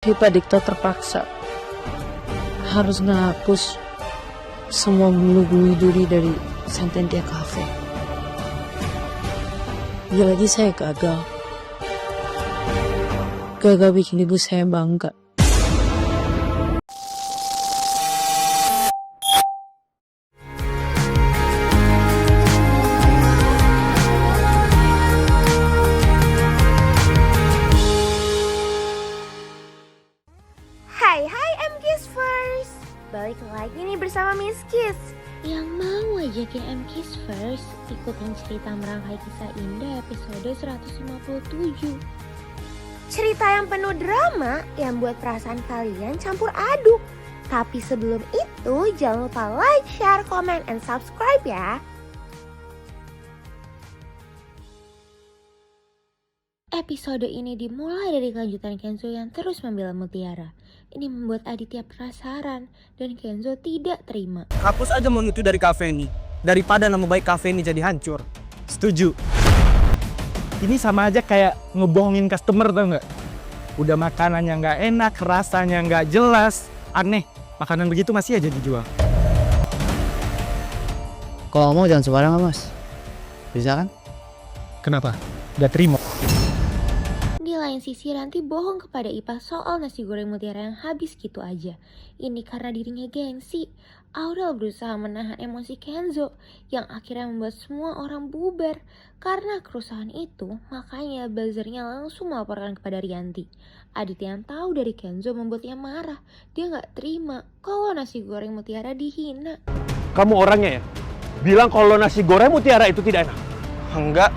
Tapi Pak Dikta terpaksa harus ngehapus semua bulu-bulu duri dari Santentia Cafe. Lagi saya gagal bikin ibu saya bangga. Hai MKiss First, balik lagi nih bersama Miss Kiss yang mau ajakin MKiss First ikutin cerita merangkai kisah indah episode 157. Cerita yang penuh drama yang buat perasaan kalian campur aduk. Tapi sebelum itu jangan lupa like, share, comment, and subscribe ya. Episode ini dimulai dari kelanjutan Kenzo yang terus membela Mutiara. Ini membuat Aditya penasaran dan Kenzo tidak terima. Hapus aja mon itu dari kafe ini, daripada nama baik kafe ini jadi hancur. Setuju. Ini sama aja kayak ngebohongin customer, tau nggak? Udah makanannya nggak enak, rasanya nggak jelas, aneh. Makanan begitu masih aja dijual. Kalau ngomong jangan sembarangan mas, bisa kan? Kenapa? Udah terima. Di lain sisi Ranti bohong kepada Ipa soal nasi goreng Mutiara yang habis gitu aja. Ini karena dirinya gengsi. Aurel berusaha menahan emosi Kenzo yang akhirnya membuat semua orang bubar. Karena kerusuhan itu, makanya buzzernya langsung melaporkan kepada Rianti. Aditya yang tahu dari Kenzo membuatnya marah. Dia gak terima kalau nasi goreng Mutiara dihina. Kamu orangnya ya? Bilang kalau nasi goreng Mutiara itu tidak enak. Enggak,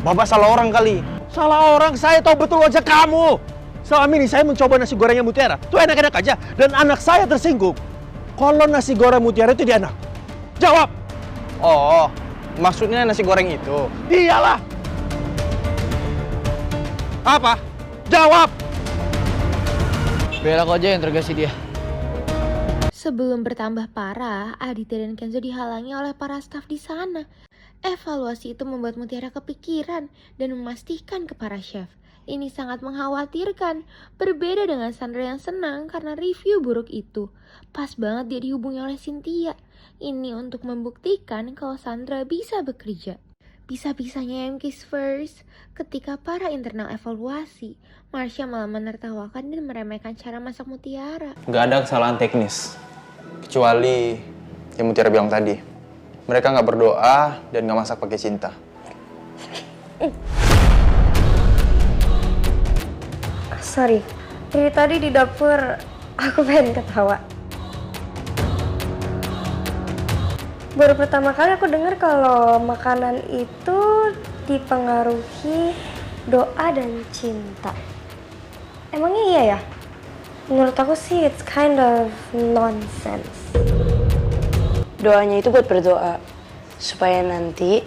Bapak salah orang kali. Salah orang, saya tahu betul wajah kamu. Selama ini saya mencoba nasi gorengnya Mutiara. Itu enak-enak aja. Dan anak saya tersinggung. Kalau nasi goreng Mutiara itu tidak enak. Jawab! Oh, maksudnya nasi goreng itu? Iyalah! Apa? Jawab! Biar aku aja yang tergasi dia. Sebelum bertambah parah, Aditya dan Kenzo dihalangi oleh para staf di sana. Evaluasi itu membuat Mutiara kepikiran dan memastikan ke para chef. Ini sangat mengkhawatirkan, berbeda dengan Sandra yang senang karena review buruk itu. Pas banget dia dihubungi oleh Cynthia. Ini untuk membuktikan kalau Sandra bisa bekerja. Bisa-bisanya MKiss First, ketika para internal evaluasi, Marsha malah menertawakan dan meremehkan cara masak Mutiara. Nggak ada kesalahan teknis, kecuali yang Mutiara bilang tadi. Mereka nggak berdoa dan nggak masak pakai cinta. Sorry, dari tadi di dapur aku pengen ketawa. Baru pertama kali aku dengar kalau makanan itu dipengaruhi doa dan cinta. Emangnya iya ya? Menurut aku sih it's kind of nonsense. Doanya itu buat berdoa, supaya nanti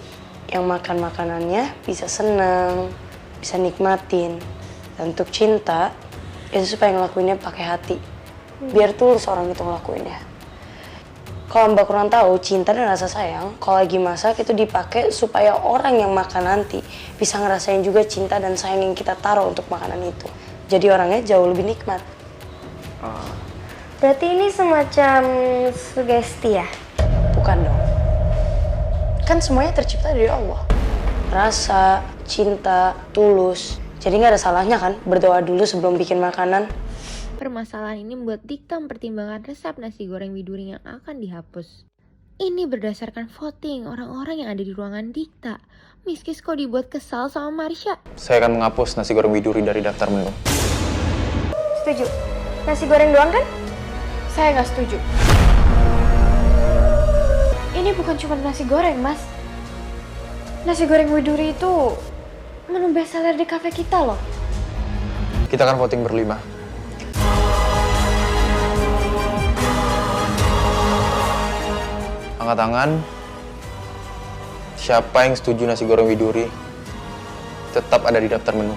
yang makan makanannya bisa senang, bisa nikmatin. Dan untuk cinta, itu supaya ngelakuinnya pakai hati. Biar tulus orang itu ngelakuinnya. Kalau Mbak kurang tahu, cinta dan rasa sayang, kalau lagi masak itu dipakai supaya orang yang makan nanti bisa ngerasain juga cinta dan sayang yang kita taruh untuk makanan itu. Jadi orangnya jauh lebih nikmat. Berarti ini semacam sugesti ya? Bukan dong. Kan semuanya tercipta dari Allah. Rasa, cinta, tulus. Jadi nggak ada salahnya kan berdoa dulu sebelum bikin makanan. Permasalahan ini membuat Dikta mempertimbangkan resep nasi goreng Widuri yang akan dihapus. Ini berdasarkan voting orang-orang yang ada di ruangan Dikta. Miss Kiss kok dibuat kesal sama Marsha? Saya akan menghapus nasi goreng Widuri dari daftar menu. Setuju. Nasi goreng doang kan? Saya nggak setuju. Ini bukan cuma nasi goreng, Mas. Nasi goreng Widuri itu menu bestseller di kafe kita loh. Kita akan voting berlima. Angkat tangan. Siapa yang setuju nasi goreng Widuri tetap ada di daftar menu?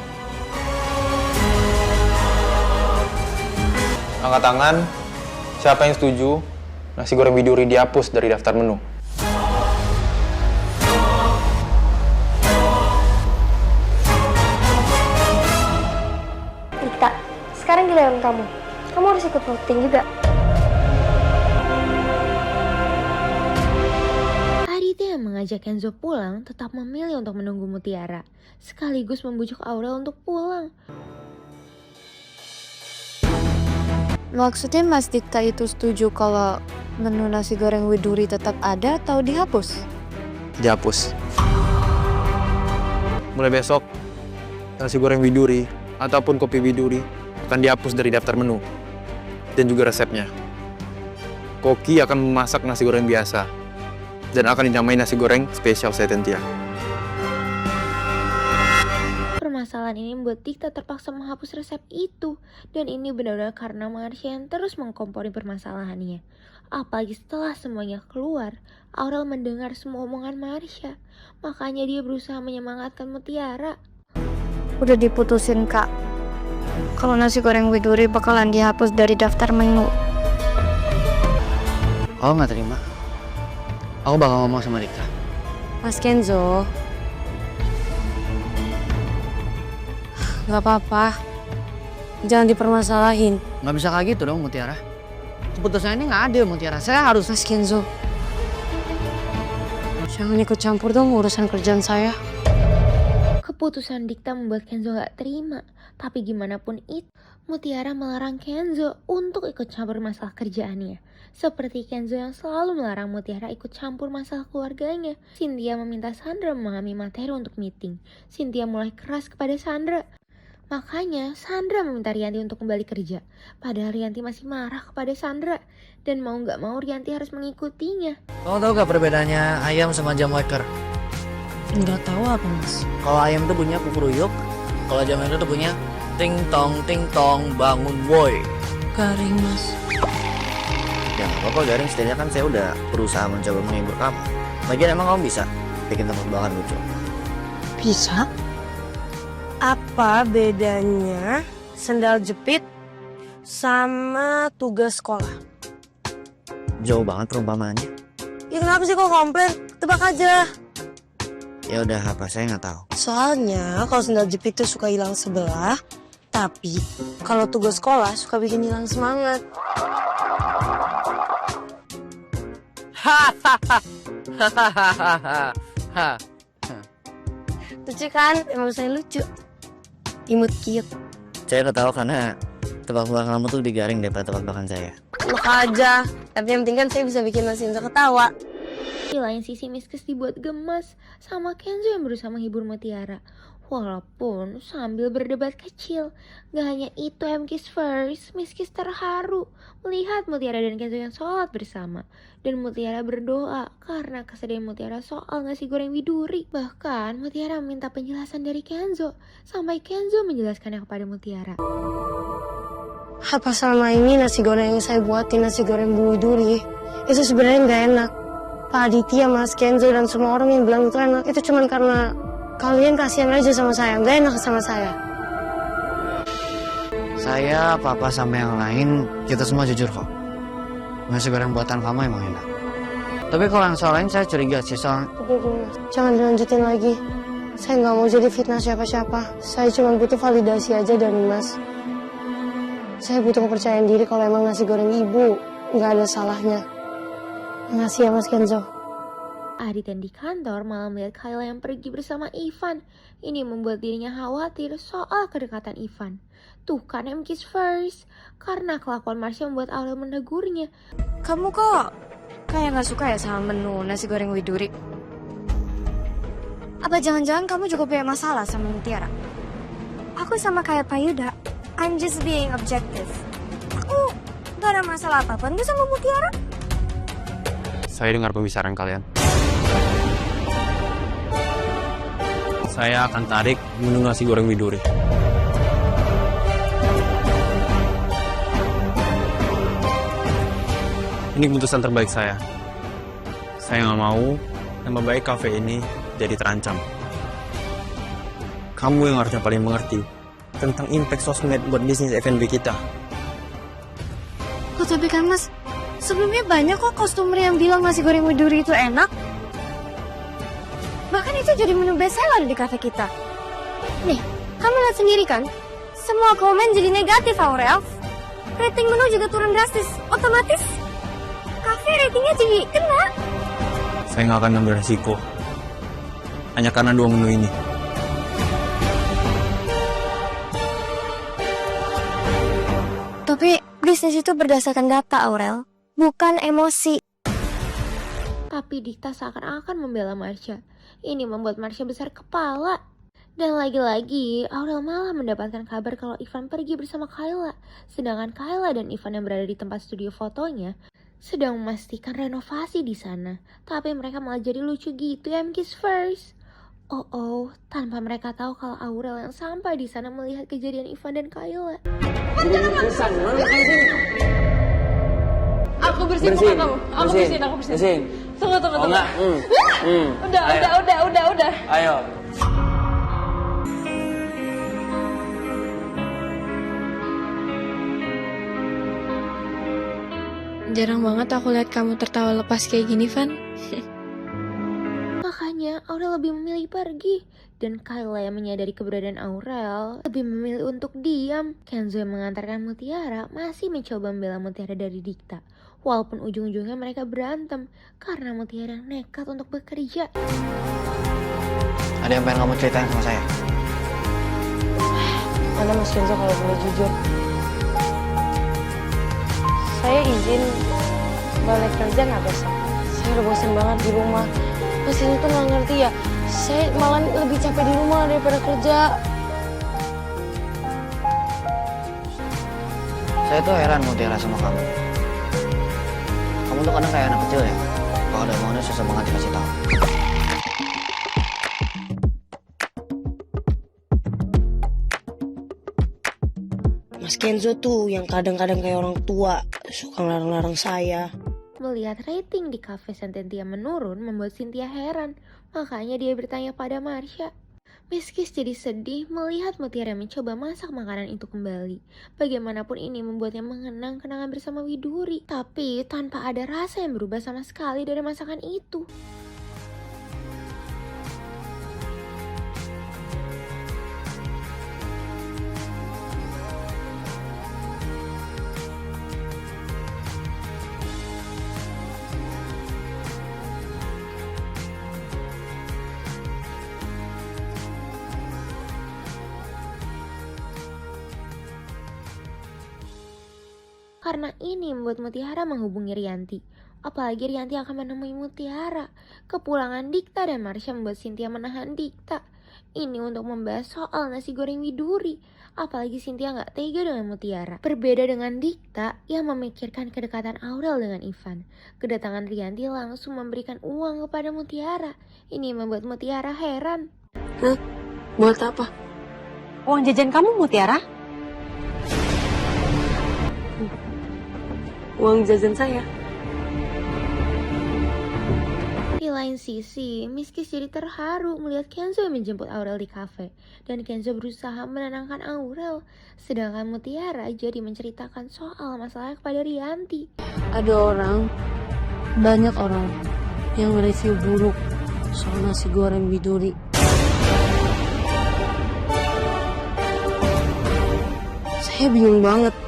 Angkat tangan. Siapa yang setuju nasi goreng Widuri dihapus dari daftar menu? karyawan kamu. Kamu harus ikut voting juga. Aditya yang mengajak Kenzo pulang tetap memilih untuk menunggu Mutiara, sekaligus membujuk Aurel untuk pulang. Maksudnya Mas Dikta itu setuju kalau menu nasi goreng Widuri tetap ada atau dihapus? Dihapus. Mulai besok, nasi goreng Widuri ataupun kopi Widuri akan dihapus dari daftar menu dan juga resepnya. Koki akan memasak nasi goreng biasa dan akan dinamai nasi goreng spesial Setentia. Permasalahan ini membuat Dikta terpaksa menghapus resep itu, dan ini benar-benar karena Marsha yang terus mengkompori permasalahannya. Apalagi setelah semuanya keluar, Aurel mendengar semua omongan Marsha, makanya dia berusaha menyemangatkan Mutiara. Udah diputusin Kak, kalau nasi goreng Widuri bakalan dihapus dari daftar menu. Aku nggak terima. Aku bakal ngomong sama Dikta. Mas Kenzo, nggak apa-apa. Jangan dipermasalahin. Nggak bisa kayak gitu dong, Mutiara. Keputusan ini nggak adil, Mutiara. Saya harus... Mas Kenzo, jangan ikut campur dong urusan kerjaan saya. Keputusan Dikta membuat Kenzo gak terima, tapi gimana pun itu, Mutiara melarang Kenzo untuk ikut campur masalah kerjaannya. Seperti Kenzo yang selalu melarang Mutiara ikut campur masalah keluarganya. Cynthia meminta Sandra memahami materi untuk meeting. Cynthia mulai keras kepada Sandra. Makanya Sandra meminta Rianti untuk kembali kerja. Padahal Rianti masih marah kepada Sandra. Dan mau gak mau Rianti harus mengikutinya. Kamu tahu gak perbedaannya ayam sama jam waker? Nggak tahu apa mas. Kalau ayam tuh punya kukuruyuk, kalau jam waker tuh punya ting tong bangun boy. Garing mas. Ya nggak apa-apa garing, setidaknya kan saya udah berusaha mencoba menghibur kamu. Lagian emang kamu bisa bikin tebak tebakan lucu? Bisa? Apa bedanya sendal jepit sama tugas sekolah? Jauh banget perumpamaannya. Ya kenapa sih kok komplain? Tebak aja. Ya udah, apa saya nggak tahu. Soalnya kalau sendal jepit tuh suka hilang sebelah, tapi kalau tugas sekolah suka bikin hilang semangat. Lucu kan? Emang saya lucu. Imut cute. Saya udah tahu karena tebak-tebakan kamu tuh digaring daripada tebak-tebakan saya. Enak aja. Tapi yang penting kan saya bisa bikin Mas Indra ketawa. Di lain sisi Miskis dibuat gemas sama Kenzo yang berusaha menghibur Mutiara. Walaupun sambil berdebat kecil. Gak hanya itu Miskis first, Miskis terharu melihat Mutiara dan Kenzo yang sholat bersama. Dan Mutiara berdoa karena kesedihan Mutiara soal nasi goreng Widuri. Bahkan Mutiara meminta penjelasan dari Kenzo, sampai Kenzo menjelaskannya kepada Mutiara. Apa selama ini nasi goreng yang saya buatin, nasi goreng Bu Widuri, itu sebenarnya nggak enak. Pak Aditya, Mas Kenzo, dan semua orang yang bilang itu enak, itu cuma karena kalian kasihan aja sama saya, nggak enak sama saya. Saya, Papa, sama yang lain, kita semua jujur kok. Nasi goreng buatan kamu emang enak. Tapi kalau yang soal lain saya curiga sih soal... Jangan dilanjutin lagi. Saya nggak mau jadi fitnah siapa-siapa. Saya cuma butuh validasi aja dari Mas. Saya butuh kepercayaan diri kalau emang nasi goreng ibu nggak ada salahnya. Makasih ya Mas Kenzo. Adit yang di kantor malah melihat Kayla yang pergi bersama Ivan. Ini membuat dirinya khawatir soal kedekatan Ivan. Tuh kan Miskis first. Karena kelakuan Marsha membuat Aurel menegurnya. Kamu kok kayak gak suka ya sama menu nasi goreng Widuri? Apa jangan-jangan kamu juga punya masalah sama Mutiara? Aku sama kayak Pak Yuda, I'm just being objective. Aku gak ada masalah apa-apa nggak sama Mutiara. Saya dengar pembicaraan kalian. Saya akan tarik menu nasi goreng Widuri. Ini keputusan terbaik saya. Saya nggak mau nama baik kafe ini jadi terancam. Kamu yang harusnya paling mengerti tentang impact sosmed buat bisnis F&B kita. Loh, tapi kan Mas, sebelumnya banyak kok customer yang bilang nasi goreng Widuri itu enak. Bahkan itu jadi menu bestseller di kafe kita. Nih, kamu lihat sendiri kan? Semua komen jadi negatif, Aurel. rating menu juga turun drastis. Otomatis cafe ratingnya jadi kena. Saya nggak akan ambil resiko. Hanya karena 2 menu ini. Tapi bisnis itu berdasarkan data, Aurel, bukan emosi. Tapi Dikta seakan-akan membela Marsha. Ini membuat Marsha besar kepala. Dan lagi-lagi, Aurel malah mendapatkan kabar kalau Ivan pergi bersama Kayla. Sedangkan Kayla dan Ivan yang berada di tempat studio fotonya sedang memastikan renovasi di sana. Tapi mereka malah jadi lucu gitu ya, kiss first. Oh, tanpa mereka tahu kalau Aurel yang sampai di sana melihat kejadian Ivan dan Kayla. Aku bersihin muka kamu. Aku bersihin. Tunggu. Udah. Ayo. Jarang banget aku lihat kamu tertawa lepas kayak gini, Van. Makanya Aurel lebih memilih pergi. Dan Kayla yang menyadari keberadaan Aurel lebih memilih untuk diam. Kenzo yang mengantarkan Mutiara masih mencoba membela Mutiara dari Dikta. Walaupun ujung-ujungnya mereka berantem karena Mutiara nekat untuk bekerja. Ada yang pengen kamu ceritain sama saya? Mana Mas Kenzo kalau boleh jujur? Saya izin balik kerja nggak besok. Saya udah bosan banget di rumah. Mas ini tuh nggak ngerti ya. Saya malah lebih capek di rumah daripada kerja. Saya tuh heran Mutiara sama kamu. Kamu tuh kadang kayak anak kecil ya. Kalau ada maunya susah banget dikasih tahu. Mas Kenzo tuh yang kadang-kadang kayak orang tua, suka ngelarang-larang saya. Melihat rating di cafe Sententia menurun membuat Cynthia heran. Makanya dia bertanya pada Marsha. Miskis jadi sedih melihat Mutiara mencoba masak makanan itu kembali. Bagaimanapun ini membuatnya mengenang kenangan bersama Widuri. Tapi tanpa ada rasa yang berubah sama sekali dari masakan itu. Karena ini membuat Mutiara menghubungi Rianti. Apalagi Rianti akan menemui Mutiara. Kepulangan Dikta dan Marsha membuat Cynthia menahan Dikta. Ini untuk membahas soal nasi goreng Widuri. Apalagi Cynthia gak tega dengan Mutiara. Berbeda dengan Dikta yang memikirkan kedekatan Aurel dengan Ivan. Kedatangan Rianti langsung memberikan uang kepada Mutiara. Ini membuat Mutiara heran. Hah? Buat apa? Uang jajan kamu, Mutiara? Uang jajan saya. Di lain sisi, Miskis jadi terharu melihat Kenzo yang menjemput Aurel di kafe. Dan Kenzo berusaha menenangkan Aurel. Sedangkan Mutiara jadi menceritakan soal masalahnya kepada Rianti. Banyak orang yang review buruk soal nasi goreng Widuri. Saya bingung banget.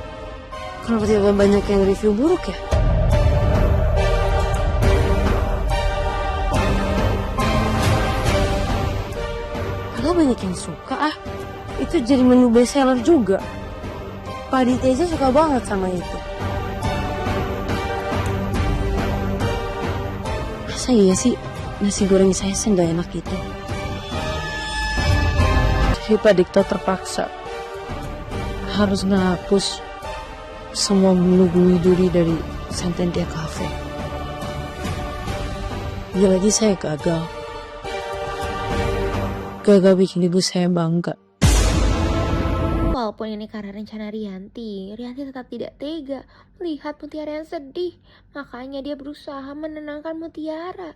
Kenapa tiba banyak yang review buruk ya? Padahal banyak yang suka Itu jadi menu best seller juga. Pak Aditya suka banget sama itu. Masa iya sih nasi goreng saya nggak enak gitu? Jadi Pak Dikta terpaksa harus ngehapus semua menu Widuri dari Sententia Cafe. Lagi saya gagal. Gagal bikin ibu saya bangga. Walaupun ini karena rencana Rianti tetap tidak tega melihat Mutiara yang sedih. Makanya dia berusaha menenangkan Mutiara.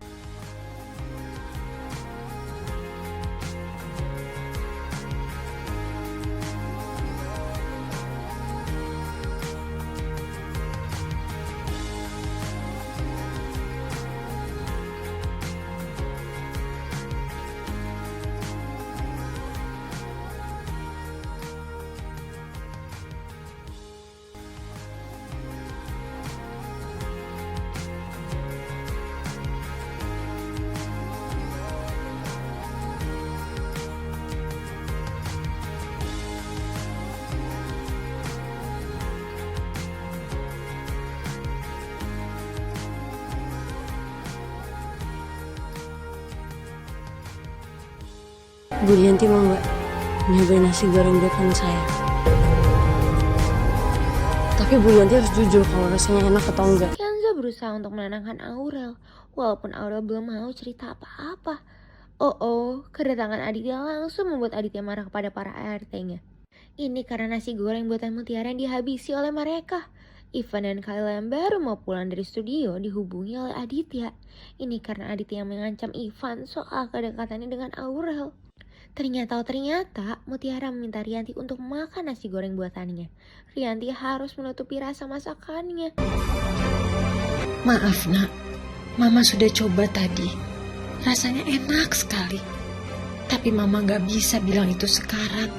Bu Rianti mau nggak nyobain nasi goreng buatan saya? Tapi Bu Rianti harus jujur kalau rasanya enak atau enggak. Kenzo berusaha untuk menenangkan Aurel, walaupun Aurel belum mau cerita apa-apa. Kedatangan Aditya langsung membuat Aditya marah kepada para ART-nya. Ini karena nasi goreng buatan Mutiara yang dihabisi oleh mereka. Ivan dan Kayla yang baru mau pulang dari studio dihubungi oleh Aditya. Ini karena Aditya yang mengancam Ivan soal kedekatannya dengan Aurel. Ternyata Mutiara meminta Rianti untuk makan nasi goreng buatannya. Rianti harus menutupi rasa masakannya. Maaf nak, Mama sudah coba tadi. Rasanya enak sekali. Tapi Mama gak bisa bilang itu sekarang.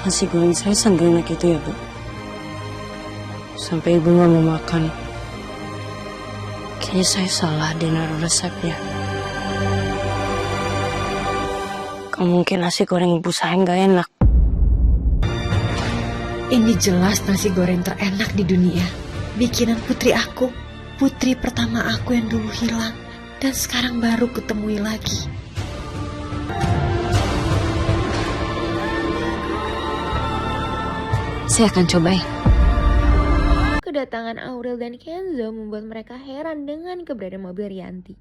Nasi goreng saya sanggup enak itu ya Bu? Sampai Ibu gak mau makan. Kayaknya saya salah deh naruh resepnya. Mungkin nasi goreng ibu saya nggak enak. Ini jelas nasi goreng terenak di dunia. Bikinan putri aku. Putri pertama aku yang dulu hilang. Dan sekarang baru kutemui lagi. Saya akan cobain. Kedatangan Aurel dan Kenzo membuat mereka heran dengan keberadaan mobil Rianti.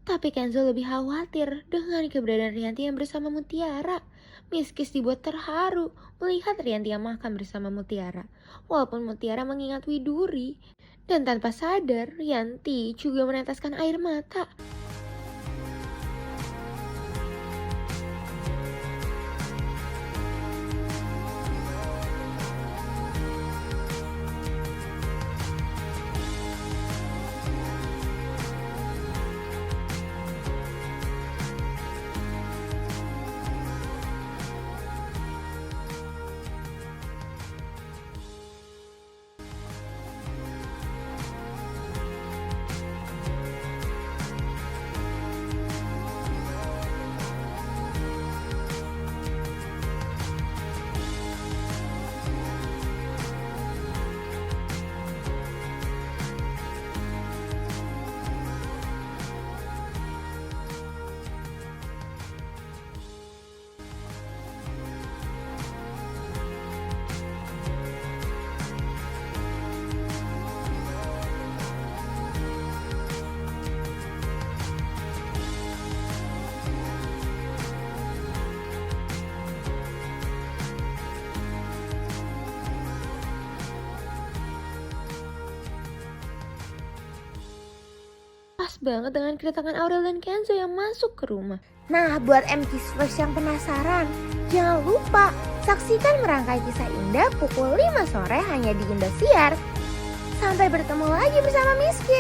Tapi Kenzo lebih khawatir dengan keberadaan Rianti yang bersama Mutiara. Miskis dibuat terharu melihat Rianti yang makan bersama Mutiara. Walaupun Mutiara mengingat Widuri. Dan tanpa sadar, Rianti juga meneteskan air mata. Pas banget dengan kedatangan Aurel dan Kenzo yang masuk ke rumah. Nah, buat MKisvers yang penasaran, jangan lupa saksikan merangkai kisah indah pukul 5 sore hanya di Indosiar. Sampai bertemu lagi bersama Miski.